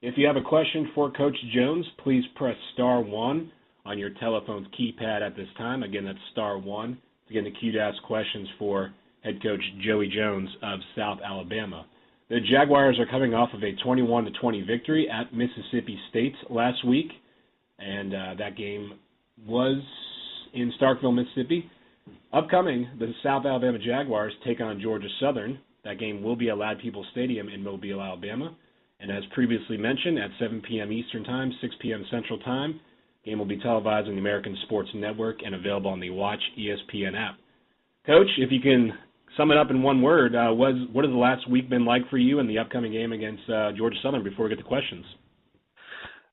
If you have a question for Coach Jones, please press star one on your telephone's keypad at this time. Again, that's star one to get in the queue to ask questions for head coach Joey Jones of South Alabama. The Jaguars are coming off of a 21-20 victory at Mississippi State last week, and that game was in Starkville, Mississippi. Upcoming, the South Alabama Jaguars take on Georgia Southern. That game will be at Lad People Stadium in Mobile, Alabama. And as previously mentioned, at 7 p.m. Eastern Time, 6 p.m. Central Time, the game will be televised on the American Sports Network and available on the Watch ESPN app. Coach, if you can sum it up in one word, what has the last week been like for you in the upcoming game against Georgia Southern before we get to questions?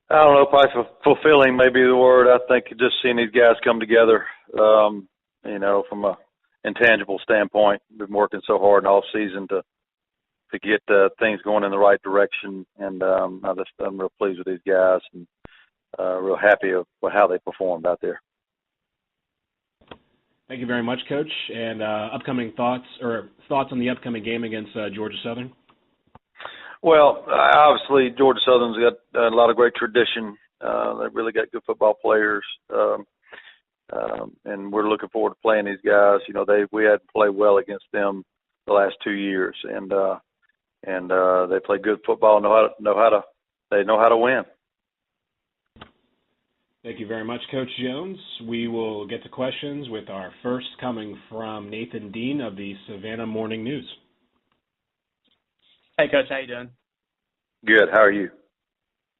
I don't know, probably fulfilling may be the word. I think just seeing these guys come together, from a intangible standpoint, been working so hard in off season to get things going in the right direction, and I'm real pleased with these guys and real happy with how they performed out there. Thank you very much, Coach. And upcoming thoughts on the upcoming game against Georgia Southern? Well, obviously Georgia Southern's got a lot of great tradition. They've really got good football players, and we're looking forward to playing these guys. We had played well against them the last 2 years, and they play good football. They know how to win. Thank you very much, Coach Jones. We will get to questions with our first coming from Nathan Dean of the Savannah Morning News. Hey, Coach. How you doing? Good. How are you?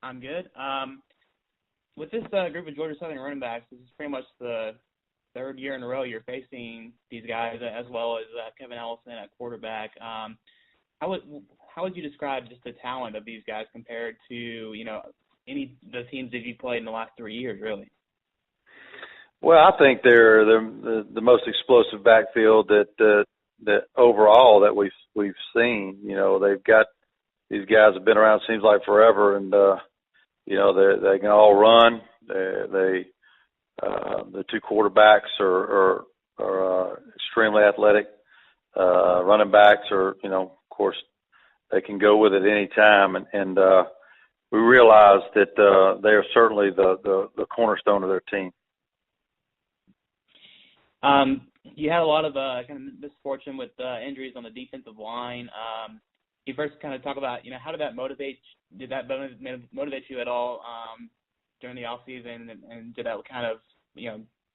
I'm good. With this group of Georgia Southern running backs, this is pretty much the third year in a row you're facing these guys, as well as Kevin Ellison at quarterback. How would you describe just the talent of these guys compared to, the teams that you played in the last 3 years, really? Well, I think they're the most explosive backfield that overall that we've seen. They've got these guys have been around seems like forever, and they can all run. The two quarterbacks are extremely athletic. Running backs are, of course, they can go with it any time, and we realize that they are certainly the cornerstone of their team. You had a lot of kind of misfortune with injuries on the defensive line. You first kind of talk about, how did that motivate you at all during the off season, and did that kind of,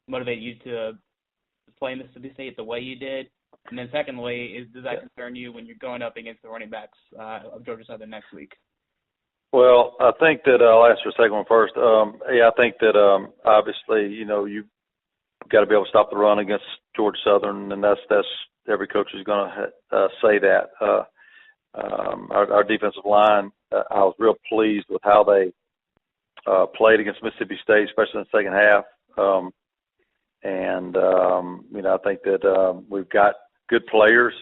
motivate you to play Mississippi State the way you did? And then secondly, does that concern you when you're going up against the running backs of Georgia Southern next week? Well, I think that I'll answer the second one first. I think that obviously, you've got to be able to stop the run against Georgia Southern, and that's every coach is going to say that. Our defensive line, I was real pleased with how they played against Mississippi State, especially in the second half. I think that we've got good players.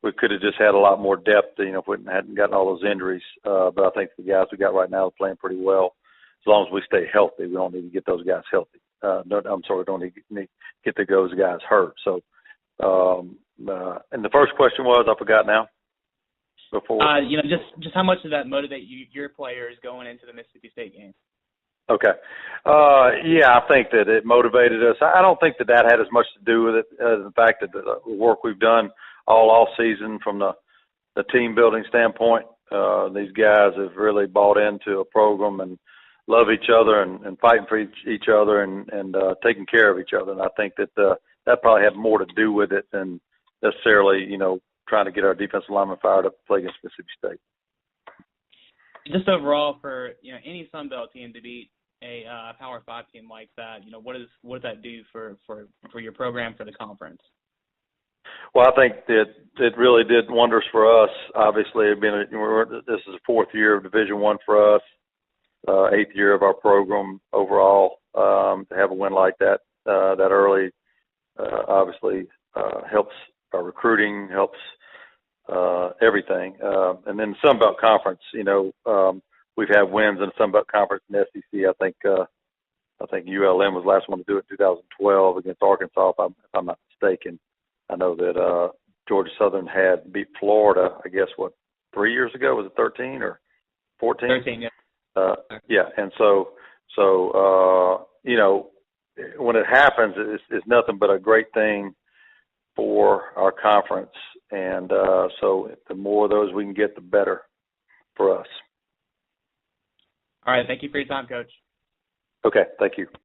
We could have just had a lot more depth, if we hadn't gotten all those injuries. But I think the guys we got right now are playing pretty well. As long as we stay healthy, we don't need to get those guys healthy. Don't need to get those guys hurt. So, and the first question was, I forgot now. Before. Just how much did that motivate your players going into the Mississippi State game? Okay. I think that it motivated us. I don't think that had as much to do with it as the fact that the work we've done all off season from the team building standpoint. These guys have really bought into a program and love each other and fighting for each other and taking care of each other. And I think that that probably had more to do with it than necessarily, trying to get our defensive linemen fired up to play against Mississippi State. Just overall, for any Sun Belt team to beat a Power 5 team like that, what does that do for your program, for the conference? Well, I think that it really did wonders for us. Obviously, this is the fourth year of Division I for us, eighth year of our program overall. To have a win like that early, obviously helps our recruiting, helps everything. And then the Sun Belt Conference, we've had wins in the Sun Belt Conference and SEC. I think ULM was the last one to do it in 2012 against Arkansas, if I'm not mistaken. I know that Georgia Southern had beat Florida, I guess, 3 years ago? Was it 13 or 14? 13, yeah. Yeah, and so when it happens, it's nothing but a great thing for our conference, and so the more of those we can get, the better for us. All right. Thank you for your time, Coach. Okay, thank you.